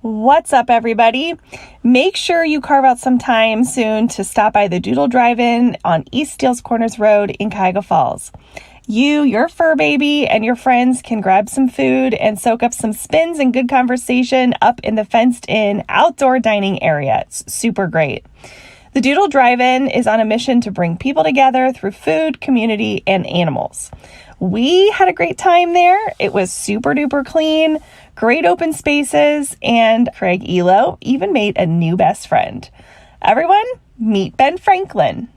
What's up, everybody? Make sure you carve out some time soon to stop by the Doodle Drive-In on East Steels Corners Road in Cuyahoga Falls. You, your fur baby, and your friends can grab some food and soak up some spins and good conversation up in the fenced-in outdoor dining area. It's super great. The Doodle Drive-In is on a mission to bring people together through food, community, and animals. We had a great time there. It was super duper clean, great open spaces, and Craig Elo even made a new best friend. Everyone, meet Ben Franklin.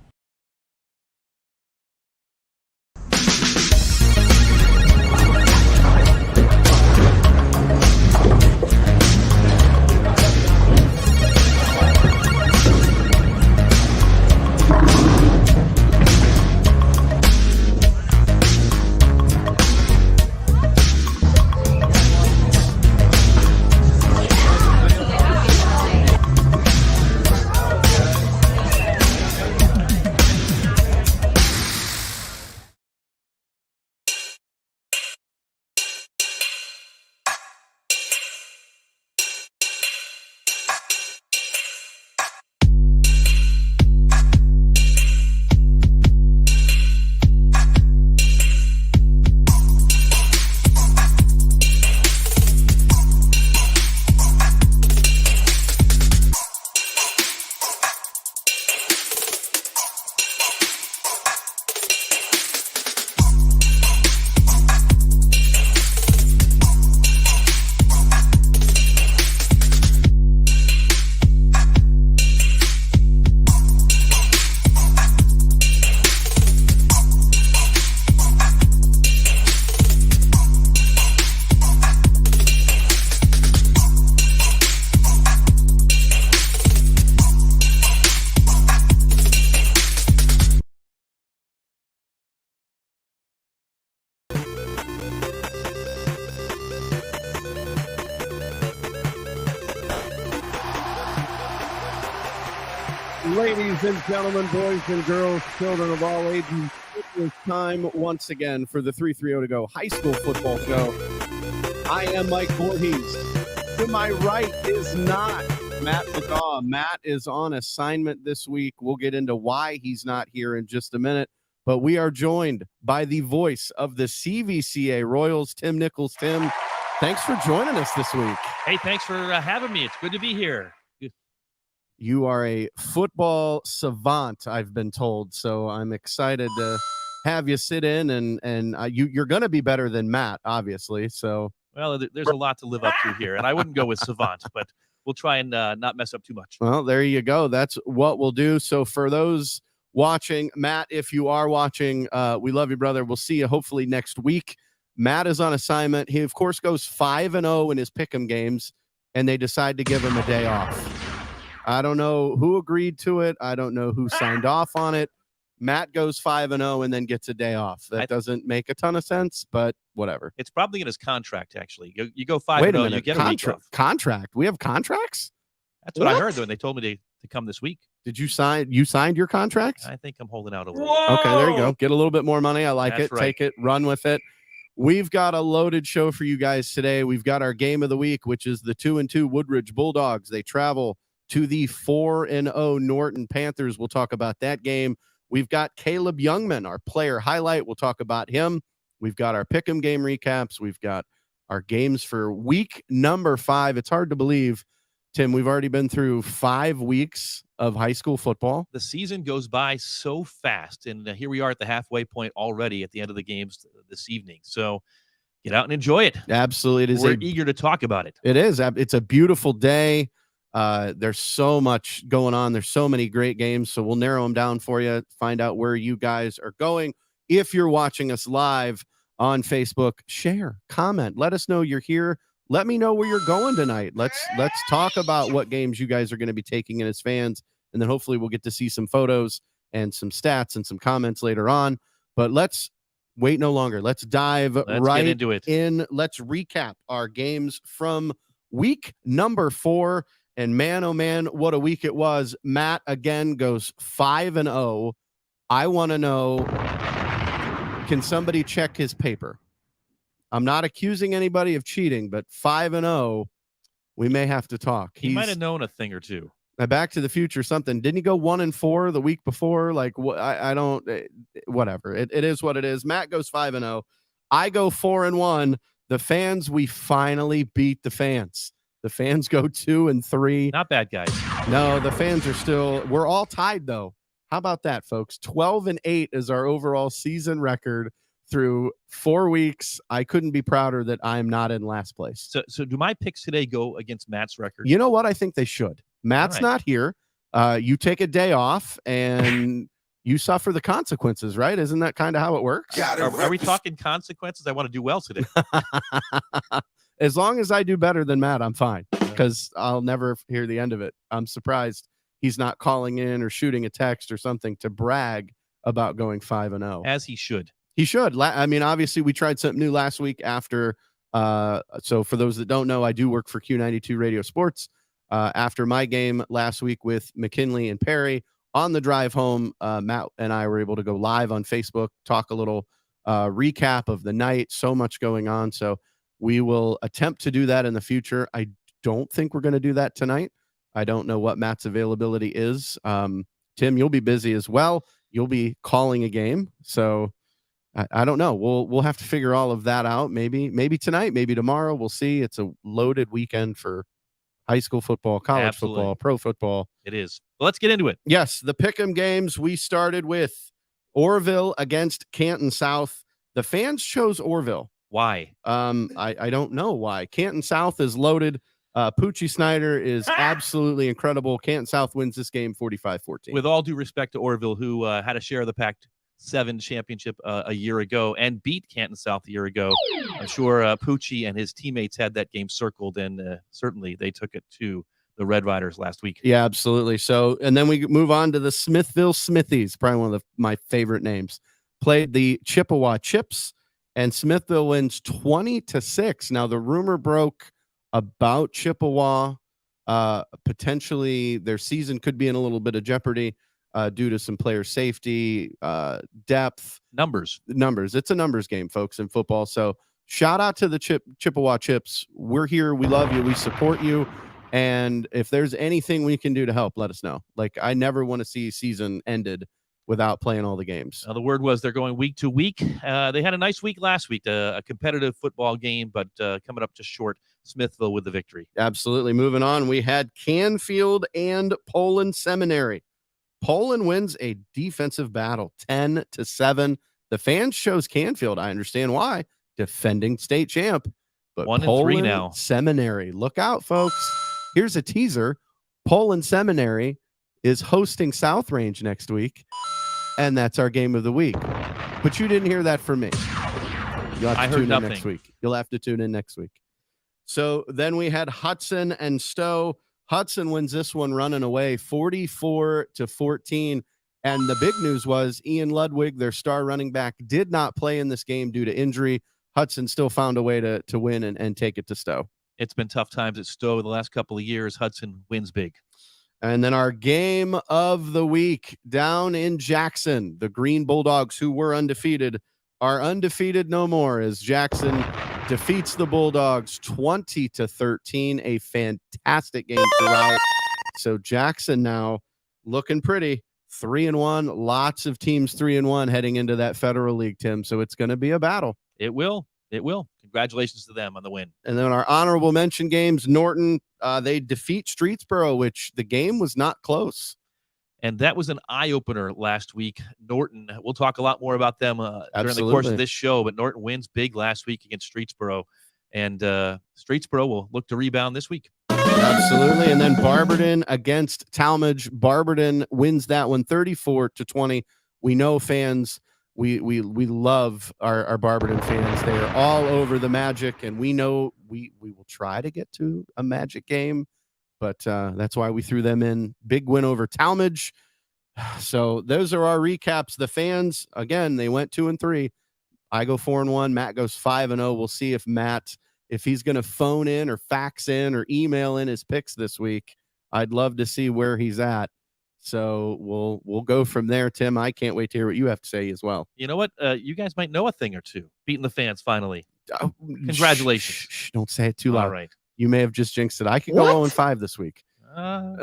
Ladies and gentlemen, boys and girls, children of all ages, it is time once again for the 330 to go high school football show. I am Mike Vorhies. To my right is not Matt Magaw. Matt is on assignment this week. We'll get into why he's not here in just a minute, but we are joined by the voice of the CVCA Royals, Tim Nichols. Tim, thanks for joining us this week. Hey, thanks for having me. It's good to be here. You are a football savant, I've been told, so I'm excited to have you sit in, and you're going to be better than Matt, obviously. So, well, there's a lot to live up to here, and I wouldn't go with savant, but we'll try and not mess up too much. Well, there you go. That's what we'll do. So for those watching, Matt, if you are watching, we love you, brother. We'll see you hopefully next week. Matt is on assignment. He, of course, goes 5-0 in his pick'em games, and they decide to give him a day off. I don't know who agreed to it. I don't know who signed off on it. Matt goes 5-0 and then gets a day off. That doesn't make a ton of sense, but whatever. It's probably in his contract, actually. You go 5-0, you get a week off. Contract? We have contracts? That's what I heard, though, and they told me to come this week. Did you sign? You signed your contract? I think I'm holding out a little. Whoa! Okay, there you go. Get a little bit more money. I like it. Right. Take it. Run with it. We've got a loaded show for you guys today. We've got our game of the week, which is the 2-2 Woodridge Bulldogs. They travel to the 4-0 Norton Panthers. We'll talk about that game. We've got Caleb Youngman, our player highlight. We'll talk about him. We've got our pick'em game recaps. We've got our games for week number 5. It's hard to believe, Tim, we've already been through 5 weeks of high school football. The season goes by so fast, and here we are at the halfway point already at the end of the games this evening. So get out and enjoy it. Absolutely. We're eager to talk about it. It is. It's a beautiful day. There's so much going on. There's so many great games. So we'll narrow them down for you, find out where you guys are going. If you're watching us live on Facebook, share, comment, let us know you're here. Let me know where you're going tonight. Let's talk about what games you guys are going to be taking in as fans. And then hopefully we'll get to see some photos and some stats and some comments later on. But let's wait no longer. Let's dive right into it. Let's recap our games from week number 4. And man, oh man, what a week it was. Matt again goes 5-0. I want to know, can somebody check his paper? I'm not accusing anybody of cheating, but 5-0. We may have to talk. He might have known a thing or two. Back to the Future something. Didn't he go 1-4 the week before? Like, I don't, whatever. It is what it is. Matt goes 5-0. I go 4-1. The fans, we finally beat the fans. The fans go 2-3. Not bad, guys. No, the fans are still, we're all tied though. How about that, folks? 12-8 is our overall season record through 4 weeks. I couldn't be prouder that I'm not in last place. So do my picks today go against Matt's record? You know what? I think they should. Matt's not here. You take a day off and you suffer the consequences, right? Isn't that kind of how it works? Are we talking consequences? I want to do well today. As long as I do better than Matt, I'm fine, because I'll never hear the end of it. I'm surprised he's not calling in or shooting a text or something to brag about going 5-0. As he should. He should. I mean, obviously, we tried something new last week after. So for those that don't know, I do work for Q92 Radio Sports. After my game last week with McKinley and Perry, on the drive home, Matt and I were able to go live on Facebook, talk a little recap of the night. So much going on. So we will attempt to do that in the future. I don't think we're going to do that tonight. I don't know what Matt's availability is. Tim, you'll be busy as well. You'll be calling a game. So I don't know. We'll have to figure all of that out. Maybe tonight, maybe tomorrow. We'll see. It's a loaded weekend for high school football, college football, pro football. It is. Well, let's get into it. Yes, the pick'em games. We started with Orrville against Canton South. The fans chose Orrville. Why? I don't know why. Canton South is loaded. Poochie Snyder is absolutely incredible. Canton South wins this game 45-14. With all due respect to Orrville, who had a share of the Pac-7 championship a year ago and beat Canton South a year ago, I'm sure Poochie and his teammates had that game circled, and certainly they took it to the Red Riders last week. Yeah, absolutely. So, and then we move on to the Smithville Smithies, probably one of my favorite names. Played the Chippewa Chips, and Smithville wins 20-6. Now, the rumor broke about Chippewa. Potentially their season could be in a little bit of jeopardy due to some player safety, depth. Numbers. It's a numbers game, folks, in football. So shout out to the Chippewa Chips. We're here. We love you. We support you. And if there's anything we can do to help, let us know. Like, I never want to see season ended without playing all the games. The word was they're going week to week. They had a nice week last week, a competitive football game, but coming up just short. Smithville with the victory. Absolutely. Moving on, we had Canfield and Poland Seminary. Poland wins a defensive battle, 10-7. The fans chose Canfield. I understand why. Defending state champ. But 1-3 now. Seminary. Look out, folks. Here's a teaser. Poland Seminary is hosting South Range next week, and that's our game of the week. But you didn't hear that from me. You'll have to tune in next week. You'll have to tune in next week. So then we had Hudson and Stow. Hudson wins this one running away 44-14. And the big news was Ian Ludwig, their star running back, did not play in this game due to injury. Hudson still found a way to win and take it to Stow. It's been tough times at Stow the last couple of years. Hudson wins big. And then our game of the week down in Jackson, the Green Bulldogs, who were undefeated, are undefeated no more as Jackson defeats the Bulldogs 20-13. A fantastic game throughout. So Jackson now looking pretty, 3-1. Lots of teams 3-1 heading into that Federal League, Tim. So it's going to be a battle. It will. Congratulations to them on the win. And then our honorable mention games, Norton, they defeat Streetsboro, which the game was not close. And that was an eye-opener last week. Norton, we'll talk a lot more about them during the course of this show, but Norton wins big last week against Streetsboro. And Streetsboro will look to rebound this week. Absolutely. And then Barberton against Talmadge. Barberton wins that one 34-20. We know fans, we love our Barberton fans. They are all over the Magic, and we know we will try to get to a Magic game. But that's why we threw them in. Big win over Talmadge. So those are our recaps. The fans, again, they went 2-3. I go 4-1. Matt goes 5-0. We'll see if Matt, if he's going to phone in or fax in or email in his picks this week. I'd love to see where he's at. So we'll go from there, Tim. I can't wait to hear what you have to say as well. You know what? You guys might know a thing or two. Beating the fans finally. Congratulations. Don't say it too loud. All right. You may have just jinxed it. I could go 0-5 this week. And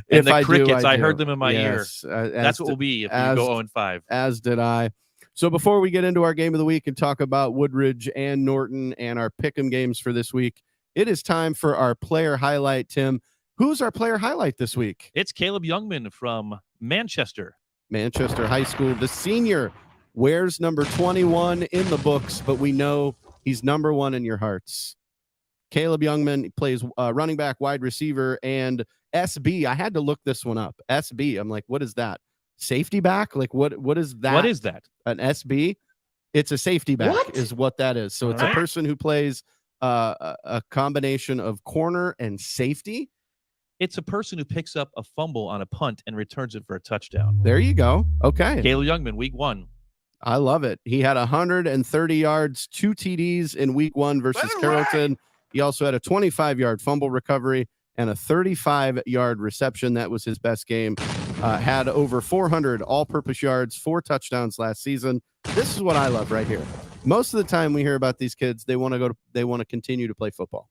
If the I crickets, do, I heard them in my ear. yes, That's what will be if you go 0-5. As did I. So before we get into our game of the week and talk about Woodridge and Norton and our pick'em games for this week, it is time for our player highlight. Tim, who's our player highlight this week? It's Caleb Youngman from Manchester High School. The senior wears number 21 in the books, but we know he's number 1 in your hearts. Caleb Youngman plays running back, wide receiver, and SB. I had to look this one up. SB. I'm like, what is that? Safety back? Like, what is that? What is that? An SB? It's a safety back is what that is. So it's a person who plays a combination of corner and safety. It's a person who picks up a fumble on a punt and returns it for a touchdown. There you go. Okay. Caleb Youngman, week 1. I love it. He had 130 yards, 2 TDs in week 1 versus Carrollton. He also had a 25-yard fumble recovery and a 35-yard reception. That was his best game. Had over 400 all-purpose yards, 4 touchdowns last season. This is what I love right here. Most of the time we hear about these kids, they want to continue to play football.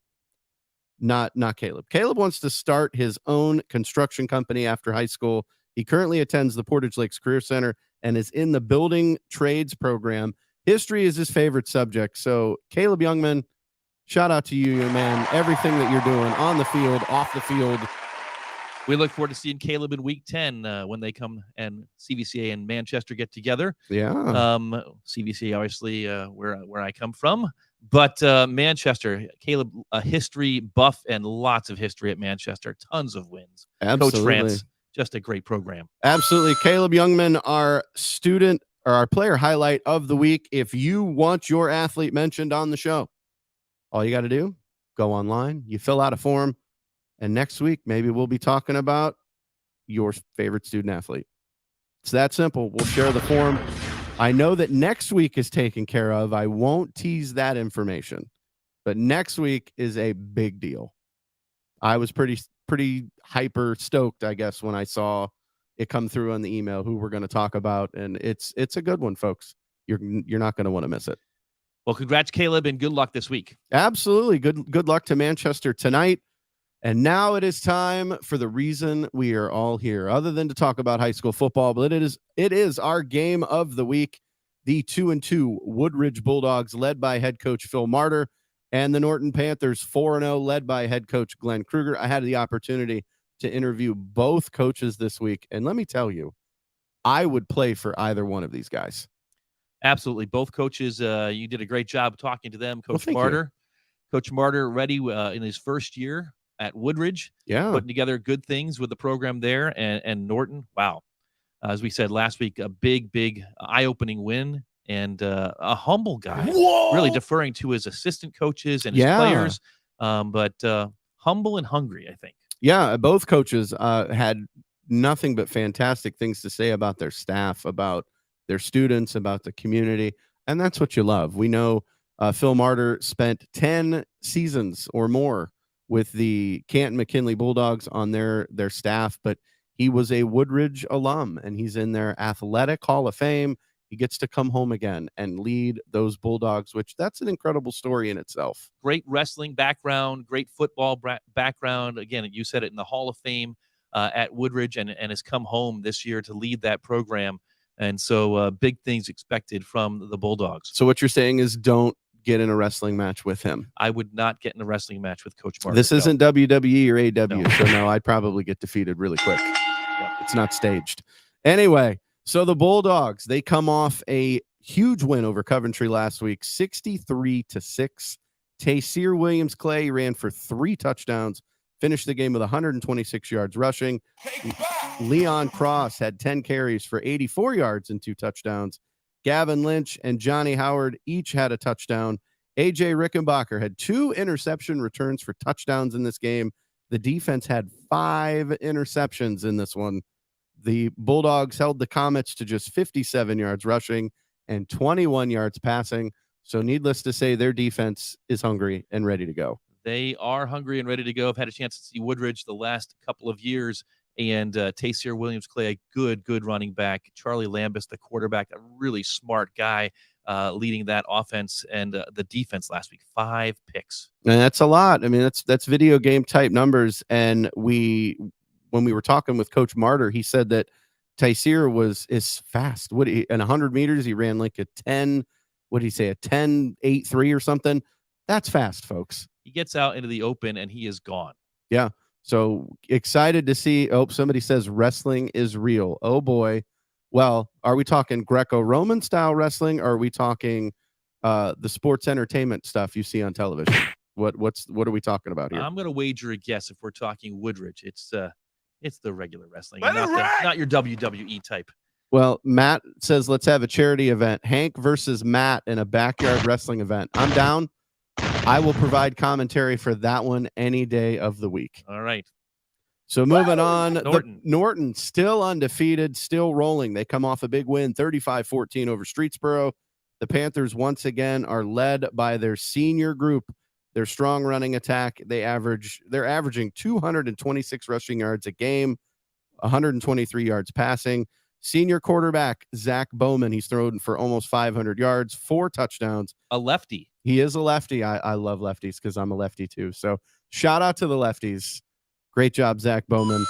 Not Caleb. Caleb wants to start his own construction company after high school. He currently attends the Portage Lakes Career Center and is in the building trades program. History is his favorite subject. So Caleb Youngman, shout out to you, man. Everything that you're doing on the field, off the field. We look forward to seeing Caleb in week 10 when they come and CVCA and Manchester get together. Yeah. CVCA, obviously, where I come from. But Manchester, Caleb, a history buff and lots of history at Manchester. Tons of wins. Absolutely. Coach France, just a great program. Absolutely. Caleb Youngman, our student or our player highlight of the week. If you want your athlete mentioned on the show, all you got to do, go online, you fill out a form, and next week, maybe we'll be talking about your favorite student athlete. It's that simple. We'll share the form. I know that next week is taken care of. I won't tease that information, but next week is a big deal. I was pretty hyper stoked, I guess, when I saw it come through on the email who we're going to talk about, and it's a good one, folks. You're not going to want to miss it. Well, congrats, Caleb, and good luck this week. Absolutely. Good luck to Manchester tonight. And now it is time for the reason we are all here, other than to talk about high school football, but it is our game of the week. The 2-2 Woodridge Bulldogs, led by head coach Phil Martyr, and the Norton Panthers 4-0, led by head coach Glenn Kruger. I had the opportunity to interview both coaches this week, and let me tell you, I would play for either one of these guys. Absolutely. Both coaches, you did a great job talking to them. Coach Martyr. Coach Martyr, ready in his first year at Woodridge, putting together good things with the program there, and Norton. Wow. As we said last week, a big eye-opening win, and a humble guy, really deferring to his assistant coaches and his players, but humble and hungry, I think. Yeah, both coaches had nothing but fantastic things to say about their staff, about their students, about the community, and that's what you love. We know Phil Martyr spent 10 seasons or more with the Canton McKinley Bulldogs on their staff, but he was a Woodridge alum, and he's in their athletic Hall of Fame. He gets to come home again and lead those Bulldogs, which that's an incredible story in itself. Great wrestling background, great football background. Again, you said it, in the Hall of Fame at Woodridge, and has come home this year to lead that program. And so big things expected from the Bulldogs. So what you're saying is don't get in a wrestling match with him. I would not get in a wrestling match with Coach Martin. This isn't WWE or AW, so no, I'd probably get defeated really quick. It's not staged. Anyway, so the Bulldogs, they come off a huge win over Coventry last week, 63-6. Taysir Williams-Clay ran for 3 touchdowns, finished the game with 126 yards rushing. Leon Cross had 10 carries for 84 yards and 2 touchdowns. Gavin Lynch and Johnny Howard each had a touchdown. A.J. Rickenbacker had 2 interception returns for touchdowns in this game. The defense had 5 interceptions in this one. The Bulldogs held the Comets to just 57 yards rushing and 21 yards passing. So needless to say, their defense is hungry and ready to go. They are hungry and ready to go. I've had a chance to see Woodridge the last couple of years, and Taysir Williams-Clay, a good running back. Charlie Lambus, the quarterback, a really smart guy. leading that offense and the defense last week. 5 picks. And that's a lot. I mean, that's video game type numbers. And when we were talking with Coach Martyr, he said that Tyseer is fast. In 100 meters, he ran like a 10. What did he say? A 10.83 or something. That's fast, folks. He gets out into the open and he is gone. Yeah. So excited to see. Oh, somebody says wrestling is real. Oh boy. Well, are we talking Greco-Roman style wrestling, or are we talking the sports entertainment stuff you see on television? What are we talking about here? I'm going to wager a guess if we're talking Woodridge. It's the regular wrestling, not your WWE type. Well, Matt says let's have a charity event. Hank versus Matt in a backyard wrestling event. I'm down. I will provide commentary for that one any day of the week. All right. So moving on, Norton still undefeated, still rolling. They come off a big win, 35-14 over Streetsboro. The Panthers once again are led by their senior group, their strong running attack. They're averaging 226 rushing yards a game, 123 yards passing. Senior quarterback Zach Bowman, he's thrown for almost 500 yards, 4 touchdowns. A lefty. He is a lefty. I love lefties because I'm a lefty too. So shout out to the lefties. Great job, Zach Bowman.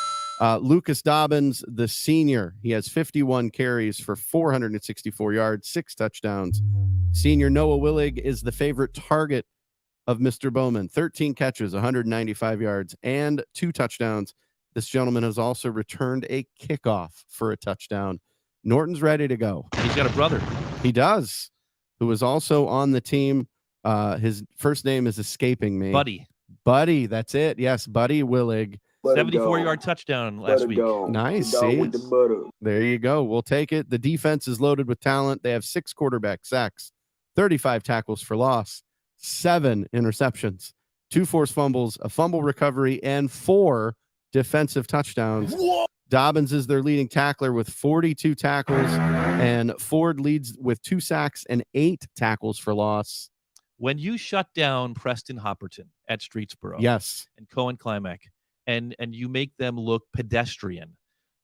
Lucas Dobbins, the senior, he has 51 carries for 464 yards, 6 touchdowns. Senior Noah Willig is the favorite target of Mr. Bowman, 13 catches, 195 yards, and 2 touchdowns. This gentleman has also returned a kickoff for a touchdown. Norton's ready to go. He's got a brother. He does, who is also on the team. His first name is escaping me. Buddy, that's it. Yes, Buddy Willig. 74-yard touchdown last week. Nice. There you go. We'll take it. The defense is loaded with talent. They have 6 quarterback sacks, 35 tackles for loss, 7 interceptions, 2 forced fumbles, a fumble recovery, and 4 defensive touchdowns. Dobbins is their leading tackler with 42 tackles, and Ford leads with 2 sacks and 8 tackles for loss. When you shut down Preston Hopperton at Streetsboro, yes, and Cohen Climac, and you make them look pedestrian,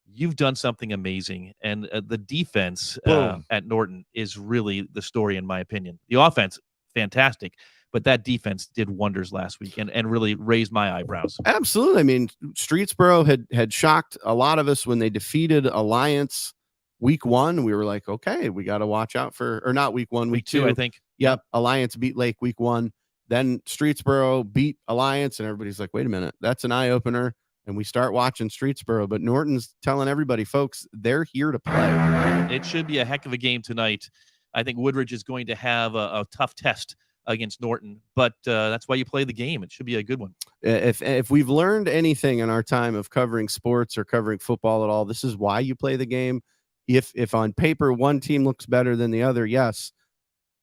you've done something amazing. And the defense at Norton is really the story, in my opinion. The offense, fantastic, but that defense did wonders last week and really raised my eyebrows. Absolutely. I mean, Streetsboro had shocked a lot of us when they defeated Alliance week 1. We were like, okay, we got to watch out for, or not week 1, week 2, I think. Yep. Alliance beat Lake week 1. Then Streetsboro beat Alliance, and everybody's like, wait a minute, that's an eye opener. And we start watching Streetsboro, but Norton's telling everybody, folks, they're here to play. It should be a heck of a game tonight. I think Woodridge is going to have a tough test against Norton, but that's why you play the game. It should be a good one. If we've learned anything in our time of covering sports or covering football at all, this is why you play the game. If on paper one team looks better than the other, yes,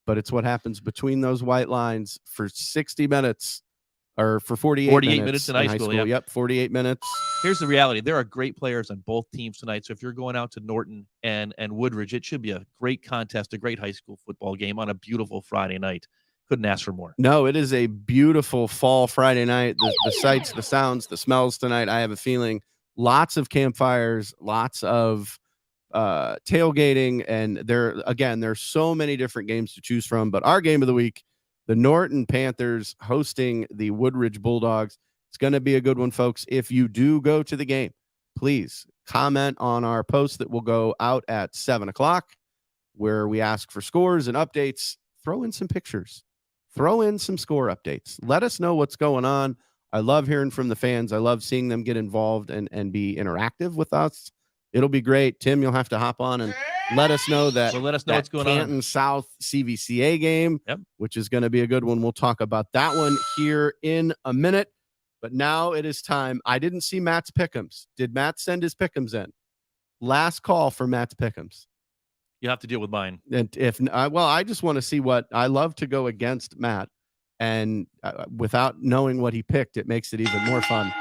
but it's what happens between those white lines for 60 minutes or for 48 minutes in high school. Yep, 48 minutes. Here's the reality. There are great players on both teams tonight. So if you're going out to Norton and Woodridge, it should be a great contest, a great high school football game on a beautiful Friday night. Couldn't ask for more. No, it is a beautiful fall Friday night. The sights, the sounds, the smells tonight. I have a feeling lots of campfires, lots of tailgating, and there's so many different games to choose from. But our game of the week, the Norton Panthers hosting the Woodridge Bulldogs. It's going to be a good one, folks. If you do go to the game, please comment on our post that will go out at 7:00, where we ask for scores and updates. Throw in some pictures. Throw in some score updates. Let us know what's going on. I love hearing from the fans. I love seeing them get involved and be interactive with us. It'll be great. Tim, you'll have to hop on and let us know that. Well, let us know what's going Canton on. South CVCA game, which is going to be a good one. We'll talk about that one here in a minute. But now it is time. I didn't see Matt's pick'ems. Did Matt send his pick'ems in? Last call for Matt's pick'ems. You have to deal with mine. And I just want to see what I love to go against Matt, and without knowing what he picked, it makes it even more fun.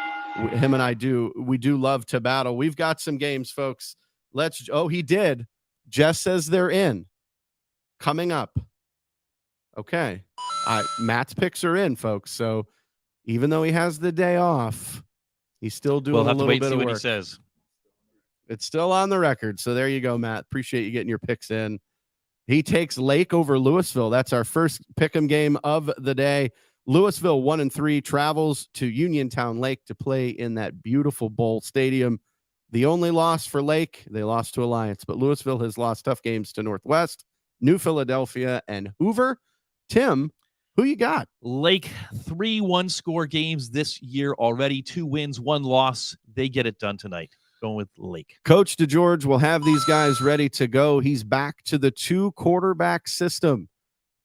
Him and I we do love to battle. We've got some games, folks. He did. Jess says they're in. Coming up. Okay. Matt's picks are in, folks. So even though he has the day off, he's still doing a little bit of work. We'll have to wait and see what he says. It's still on the record. So there you go, Matt. Appreciate you getting your picks in. He takes Lake over Louisville. That's our first pick'em game of the day. Louisville 1-3 travels to Uniontown Lake to play in that beautiful bowl stadium. The only loss for Lake, they lost to Alliance, but Louisville has lost tough games to Northwest, New Philadelphia, and Hoover. Tim, who you got? Lake, 3 one-score games this year already. 2 wins, 1 loss. They get it done tonight. Going with Lake. Coach DeGeorge will have these guys ready to go. He's back to the 2-quarterback system.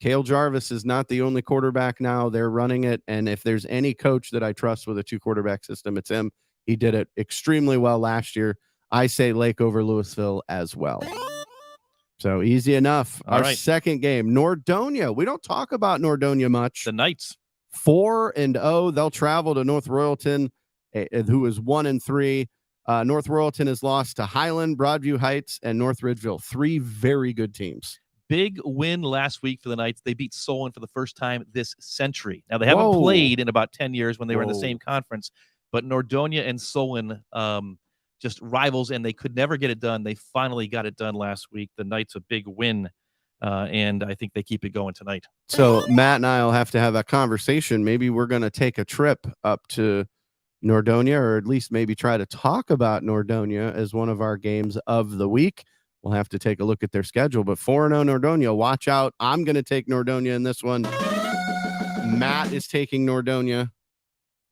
Cale Jarvis is not the only quarterback now. They're running it, and if there's any coach that I trust with a 2-quarterback system, it's him. He did it extremely well last year. I say Lake over Louisville as well. So easy enough. All Our right. second game, Nordonia. We don't talk about Nordonia much. The Knights. 4-0. They'll travel to North Royalton, who is 1-3. North Royalton has lost to Highland, Broadview Heights, and North Ridgeville. 3 very good teams. Big win last week for the Knights. They beat Solon for the first time this century. Now, they haven't played in about 10 years when they were in the same conference, but Nordonia and Solon, just rivals, and they could never get it done. They finally got it done last week. The Knights, a big win, and I think they keep it going tonight. So Matt and I will have to have that conversation. Maybe we're going to take a trip up to Nordonia, or at least maybe try to talk about Nordonia as one of our games of the week. We'll have to take a look at their schedule, but 4-0 Nordonia, watch out. I'm going to take Nordonia in this one. Matt is taking Nordonia.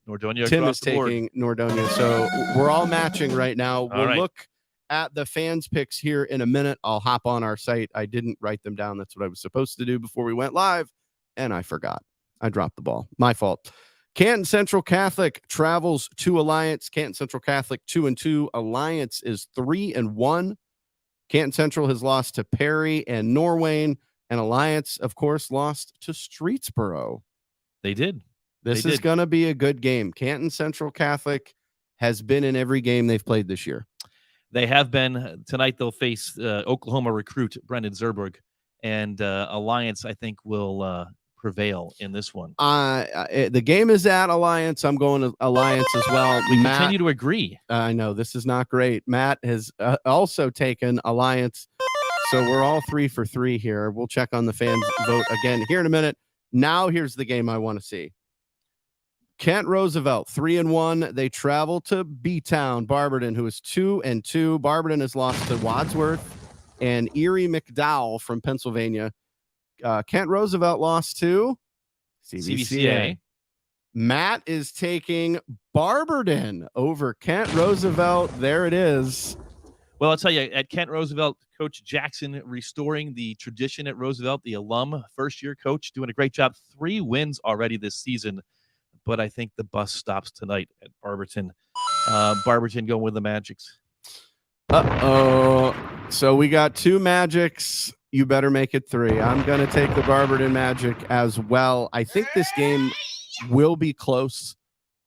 Nordonia Tim across is the board. taking Nordonia. So we're all matching right now. We'll right. look at the fans' picks here in a minute. I'll hop on our site. I didn't write them down. That's what I was supposed to do before we went live, and I forgot. I dropped the ball. My fault. Canton Central Catholic travels to Alliance. Canton Central Catholic 2-2. Alliance is 3-1. Canton Central has lost to Perry and Norwayne, and Alliance, of course, lost to Streetsboro. They did. This is going to be a good game. Canton Central Catholic has been in every game they've played this year. They have been. Tonight they'll face Oklahoma recruit Brendan Zerberg, and Alliance, I think, will prevail in this one. The game is at Alliance. I'm going to Alliance as well. We continue to agree. I know this is not great. Matt has also taken Alliance, so we're all 3 for 3 here. We'll check on the fans' vote again here in a minute. Now here's the game I want to see. Kent Roosevelt 3-1. They travel to B-Town Barberton, who is 2-2. Barberton has lost to Wadsworth and Erie McDowell from Pennsylvania. Kent Roosevelt lost to CVCA. Matt is taking Barberton over Kent Roosevelt. There it is. Well, I'll tell you, at Kent Roosevelt, Coach Jackson restoring the tradition at Roosevelt, the alum first-year coach, doing a great job. 3 wins already this season, but I think the bus stops tonight at Barberton. Barberton going with the Magics. So we got 2 Magics. You better make it 3. I'm going to take the Barberton Magic as well. I think this game will be close,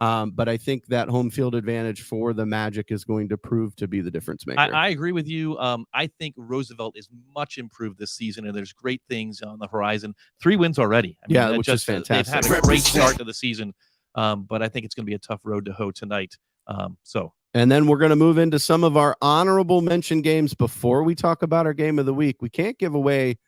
but I think that home field advantage for the Magic is going to prove to be the difference maker. I agree with you. I think Roosevelt is much improved this season, and there's great things on the horizon. 3 wins already. I mean, which is fantastic. They've had a great start to the season, but I think it's going to be a tough road to hoe tonight. And then we're going to move into some of our honorable mention games before we talk about our game of the week. We can't give away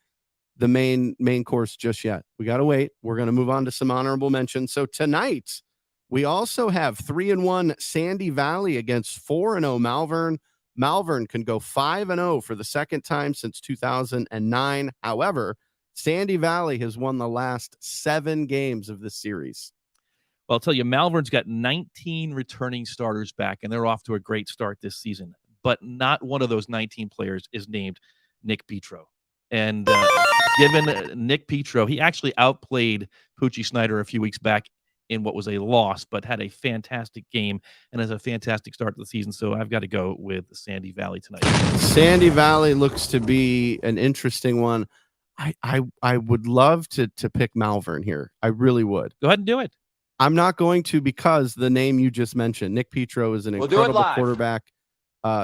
the main course just yet. We got to wait. We're going to move on to some honorable mentions. So tonight, we also have 3-1 Sandy Valley against 4-0 Malvern. Malvern can go 5-0 for the second time since 2009. However, Sandy Valley has won the last 7 games of this series. Well, I'll tell you, Malvern's got 19 returning starters back, and they're off to a great start this season. But not one of those 19 players is named Nick Petro. And given Nick Petro, he actually outplayed Poochie Snyder a few weeks back in what was a loss, but had a fantastic game and has a fantastic start to the season. So I've got to go with Sandy Valley tonight. Sandy Valley looks to be an interesting one. I would love to pick Malvern here. I really would. Go ahead and do it. I'm not going to because the name you just mentioned, Nick Petro, is an incredible quarterback.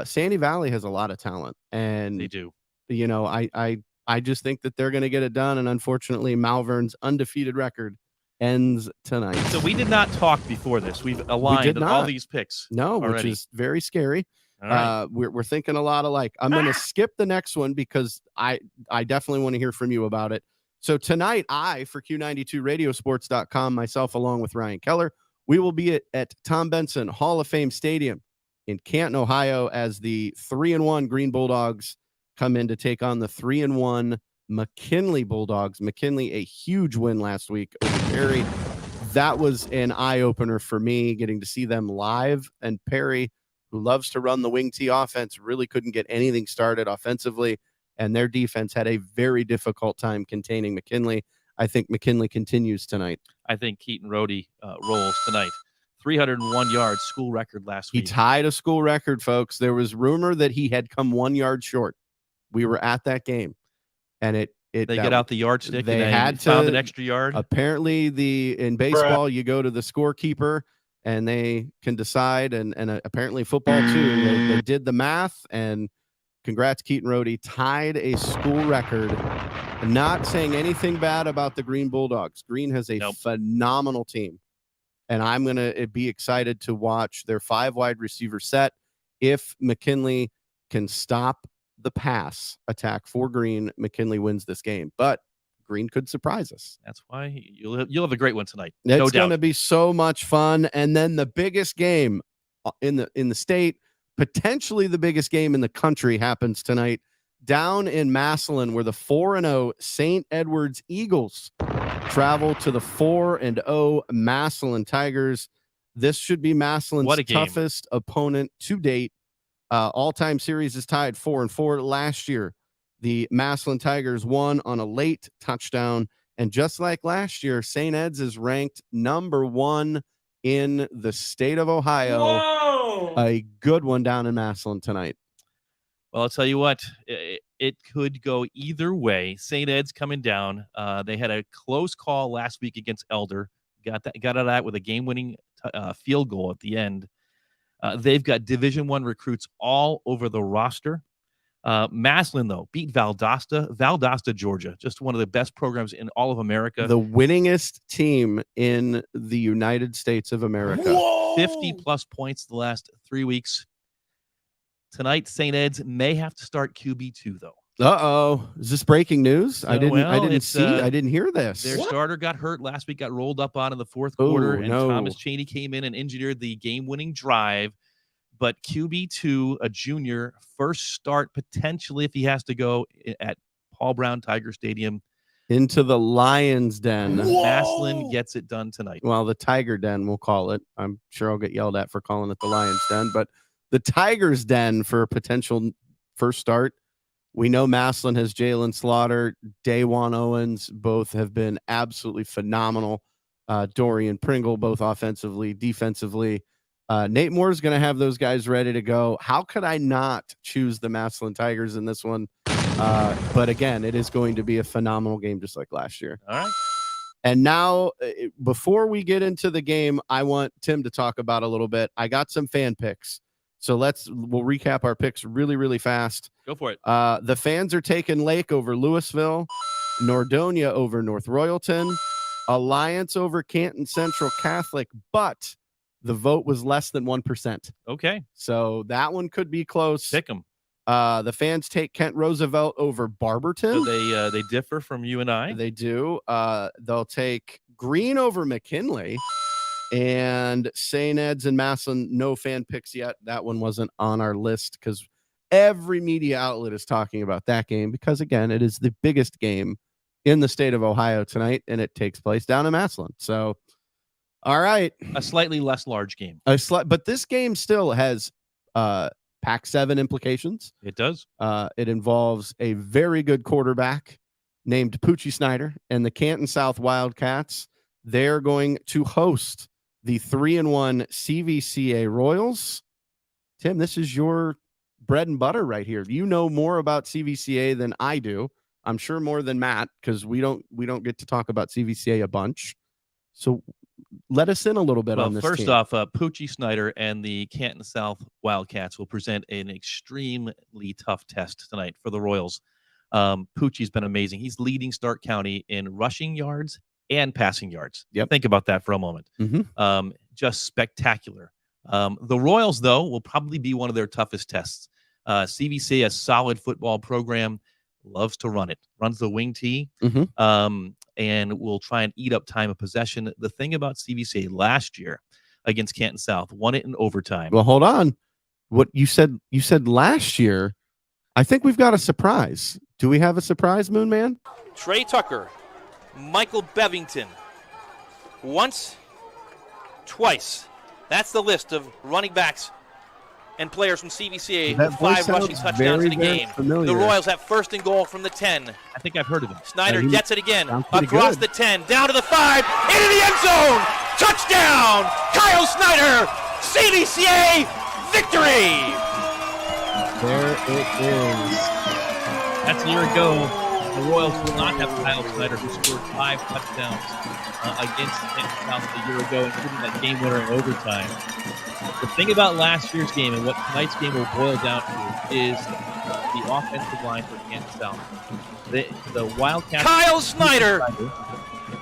Sandy Valley has a lot of talent, and they do. You know, I just think that they're going to get it done, and unfortunately, Malvern's undefeated record ends tonight. So we did not talk before this. We've aligned on all these picks. No, already. Which is very scary. All right. We're thinking a lot alike. I'm going to skip the next one because I definitely want to hear from you about it. So tonight, for Q92radiosports.com, myself along with Ryan Keller, we will be at Tom Benson Hall of Fame Stadium in Canton, Ohio, as the 3-1 Green Bulldogs come in to take on the 3-1 McKinley Bulldogs. McKinley, a huge win last week over Perry. That was an eye-opener for me, getting to see them live. And Perry, who loves to run the wing tee offense, really couldn't get anything started offensively, and their defense had a very difficult time containing McKinley. I think McKinley continues tonight. I think Keaton Rohde rolls tonight. 301 yards, school record last week. He tied a school record, folks. There was rumor that he had come 1 yard short. We were at that game, and they get out the yardstick. They had found an extra yard. Apparently, in baseball, you go to the scorekeeper, and they can decide, and apparently football too. They did the math, and congrats, Keaton Rohde, tied a school record. Not saying anything bad about the Green Bulldogs. Green has a phenomenal team, and I'm going to be excited to watch their 5 wide receiver set. If McKinley can stop the pass attack for Green, McKinley wins this game. But Green could surprise us. That's why you'll have a great one tonight. It's going to be so much fun. And then the biggest game in the state, potentially the biggest game in the country, happens tonight down in Massillon, where the 4-0 St. Edward's Eagles travel to the 4-0 Massillon Tigers. This should be Massillon's toughest opponent to date. All-time series is tied 4-4. Last year, the Massillon Tigers won on a late touchdown. And just like last year, St. Ed's is ranked number 1 in the state of Ohio. Whoa! A good one down in Massillon tonight. Well, I'll tell you what, it could go either way. St. Ed's coming down. They had a close call last week against Elder. Got out of that with a game-winning field goal at the end. They've got Division I recruits all over the roster. Massillon, though, beat Valdosta, Georgia, just one of the best programs in all of America. The winningest team in the United States of America. Whoa! 50-plus points the last 3 weeks. Tonight, St. Ed's may have to start QB2, though. Uh-oh. Is this breaking news? I didn't hear this. Their starter got hurt last week, got rolled up on in the fourth quarter, and Thomas Chaney came in and engineered the game-winning drive. But QB2, a junior, first start potentially if he has to go at Paul Brown Tiger Stadium. Into the Lion's Den. Massillon gets it done tonight. Well, the Tiger Den, we'll call it. I'm sure I'll get yelled at for calling it the Lion's Den, but the Tiger's Den for a potential first start. We know Massillon has Jalen Slaughter, Dawan Owens. Both have been absolutely phenomenal. Dorian Pringle, both offensively, defensively. Nate Moore is going to have those guys ready to go. How could I not choose the Massillon Tigers in this one? But again, it is going to be a phenomenal game, just like last year. All right. And now, before we get into the game, I want Tim to talk about a little bit. I got some fan picks. So we'll recap our picks really, really fast. Go for it. The fans are taking Lake over Louisville, Nordonia over North Royalton, Alliance over Canton Central Catholic, but the vote was less than 1%. Okay. So that one could be close. Pick them. The fans take Kent Roosevelt over Barberton. So they differ from you and I. They do. They'll take Green over McKinley. And St. Ed's and Massillon, no fan picks yet. That one wasn't on our list because every media outlet is talking about that game because, again, it is the biggest game in the state of Ohio tonight, and it takes place down in Massillon. So, all right. A slightly less large game. But this game still has Pac-7 implications. It does. It involves a very good quarterback named Poochie Snyder and the Canton South Wildcats. They're going to host the 3-1 CVCA Royals. Tim, this is your bread and butter right here. You know more about CVCA than I do. I'm sure more than Matt, because we don't get to talk about CVCA a bunch. So let us in a little bit on this first team. off, Poochie Snyder and the Canton South Wildcats will present an extremely tough test tonight for the Royals. Poochie's been amazing. He's leading Stark County in rushing yards and passing yards. Yep. Think about that for a moment. Mm-hmm. Just spectacular. The Royals, though, will probably be one of their toughest tests. CVCA, a solid football program, loves to run it, runs the wing tee, and will try and eat up time of possession. The thing about CVCA last year against Canton South, won it in overtime. Well, hold on. What you said last year, I think we've got a surprise. Do we have a surprise, Moon Man? Trey Tucker, Michael Bevington, once, twice. That's the list of running backs and players from CVCA with 5 rushing touchdowns in a game. Familiar. The Royals have first and goal from the 10. I think I've heard of him. Snyder gets it again, across the 10, down to the 5, into the end zone! Touchdown! Kyle Snyder! CVCA victory! There it is. That's a year ago. The Royals will not have Kyle Snyder, who scored 5 touchdowns against Canton South a year ago, including that game winner in overtime. The thing about last year's game and what tonight's game will boil down to is the offensive line for Canton South. The Wildcats. Kyle Snyder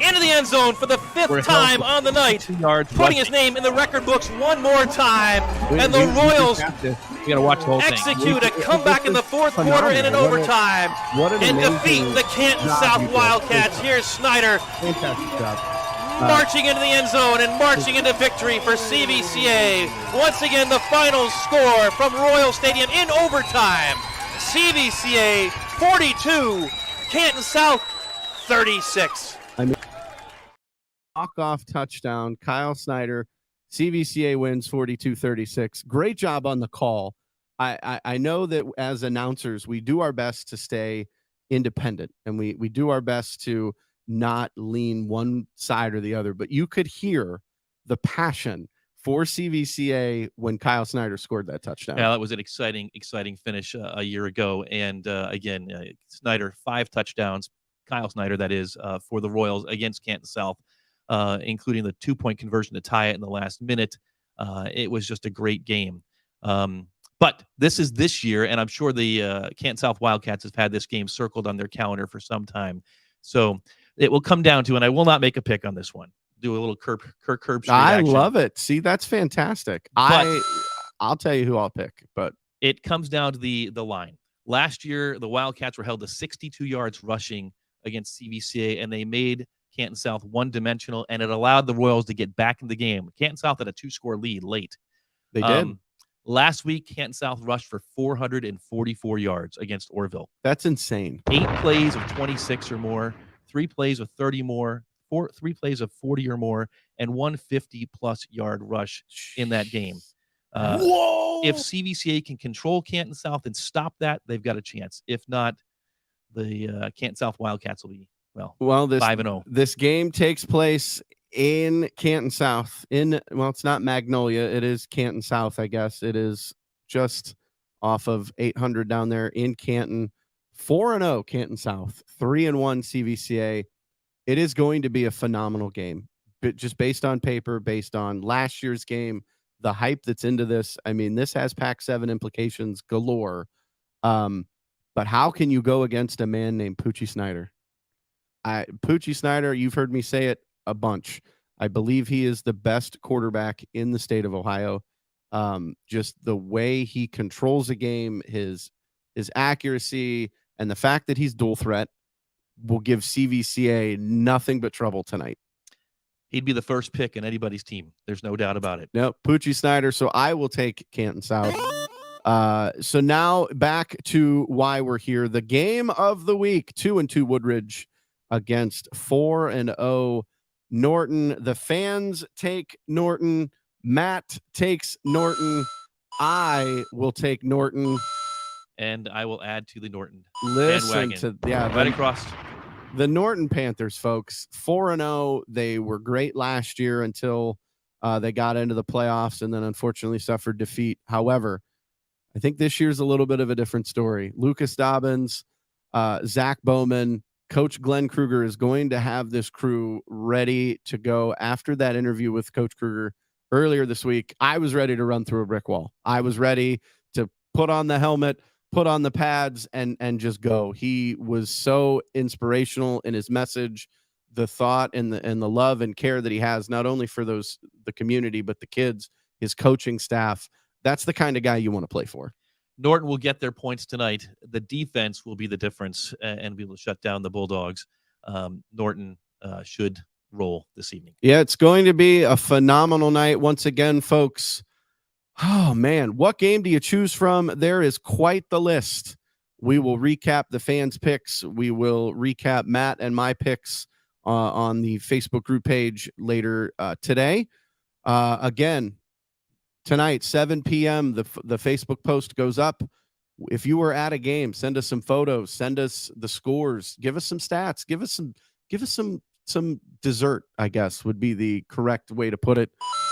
into the end zone for the 5th time on the night, putting his name in the record books one more time. And the Royals we got to watch the whole thing. Execute a comeback in the 4th quarter and in overtime and defeat the Canton South Wildcats. Here's Snyder marching into the end zone and marching into victory for CVCA. Once again, the final score from Royal Stadium in overtime. CVCA 42, Canton South 36. Walk-off touchdown, Kyle Snyder. CVCA wins 42-36. Great job on the call. I know that as announcers, we do our best to stay independent, and we do our best to not lean one side or the other. But you could hear the passion for CVCA when Kyle Snyder scored that touchdown. Yeah, that was an exciting finish a year ago. And again, Snyder, 5 touchdowns. Kyle Snyder, that is, for the Royals against Canton South, including the 2-point conversion to tie it in the last minute. It was just a great game. But this is this year, and I'm sure the Canton South Wildcats have had this game circled on their calendar for some time. So it will come down to, and I will not make a pick on this one. Do a little Kirk Herbstreit action. I love it. See, that's fantastic. I'll tell you who I'll pick, but it comes down to the line. Last year, the Wildcats were held to 62 yards rushing against CVCA, and they made Canton South one-dimensional, and it allowed the Royals to get back in the game. Canton South had a 2-score lead late. They did. Last week, Canton South rushed for 444 yards against Orville. That's insane. 8 plays of 26 or more, 3 plays of 30 more, 3 plays of 40 or more, and 1 50-plus yard rush in that game. Whoa! If CVCA can control Canton South and stop that, they've got a chance. If not, the Canton South Wildcats will be, well 5-0. This game takes place in Canton South. It's not Magnolia. It is Canton South, I guess. It is just off of 800 down there in Canton. 4-0 Canton South, 3-1 CVCA. It is going to be a phenomenal game, but just based on paper, based on last year's game, the hype that's into this. I mean, this has Pac-7 implications galore. But how can you go against a man named Poochie Snyder? Poochie Snyder, you've heard me say it a bunch. I believe he is the best quarterback in the state of Ohio. Just the way he controls a game, his accuracy, and the fact that he's dual threat will give CVCA nothing but trouble tonight. He'd be the first pick in anybody's team. There's no doubt about it. No, Poochie Snyder. So I will take Canton South. So now back to why we're here. The game of the week, 2-2 Woodridge against 4-0 Norton. The fans take Norton. Matt takes Norton. I will take Norton. And I will add to the Norton. Listen to right across. The Norton Panthers, folks, 4-0. They were great last year until they got into the playoffs and then unfortunately suffered defeat. However, I think this year's a little bit of a different story. Lucas Dobbins, Zach Bowman, Coach Glenn Kruger is going to have this crew ready to go. After that interview with Coach Kruger earlier this week, I was ready to run through a brick wall. I was ready to put on the helmet, put on the pads, and just go. He was so inspirational in his message, the thought and the love and care that he has, not only for the community, but the kids, his coaching staff. That's the kind of guy you want to play for. Norton will get their points tonight. The defense will be the difference, and we will shut down the Bulldogs. Norton should roll this evening. Yeah, it's going to be a phenomenal night once again, folks. Oh, man, what game do you choose from? There is quite the list. We will recap the fans' picks. We will recap Matt and my picks on the Facebook group page later today. Again, tonight, 7 p.m., the Facebook post goes up. If you were at a game, send us some photos, send us the scores, give us some stats, give us some dessert, I guess would be the correct way to put it.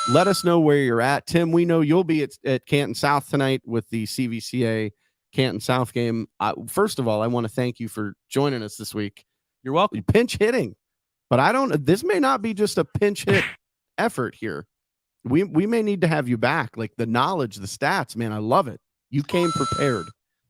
Let us know where you're at. Tim, we know you'll be at Canton South tonight with the CVCA Canton South game. First of all, I want to thank you for joining us this week. You're welcome. Pinch hitting, but this may not be just a pinch hit effort here. We may need to have you back. Like the knowledge, the stats, man, I love it. You came prepared.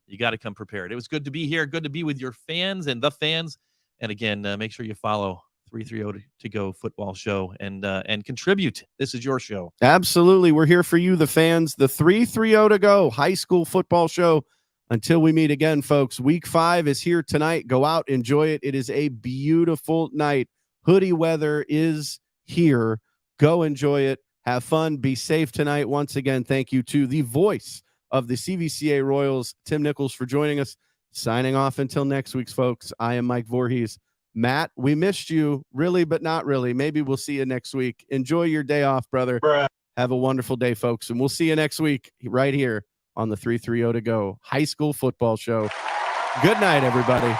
You got to come prepared. It was good to be here. Good to be with your fans and the fans. And again, make sure you follow 330 to go football show and contribute. This is your show. Absolutely. We're here for you, the fans. The 330 to go high school football show. Until we meet again, folks, week 5 is here tonight. Go out, enjoy it. It is a beautiful night. Hoodie weather is here. Go enjoy it. Have fun. Be safe tonight. Once again, thank you to the voice of the CVCA Royals, Tim Nichols, for joining us. Signing off until next week's, folks. I am Mike Vorhies. Matt, we missed you, really, but not really. Maybe we'll see you next week. Enjoy your day off, brother. Bruh. Have a wonderful day, folks, and we'll see you next week right here on the 330 to go high school football show. Good night, everybody.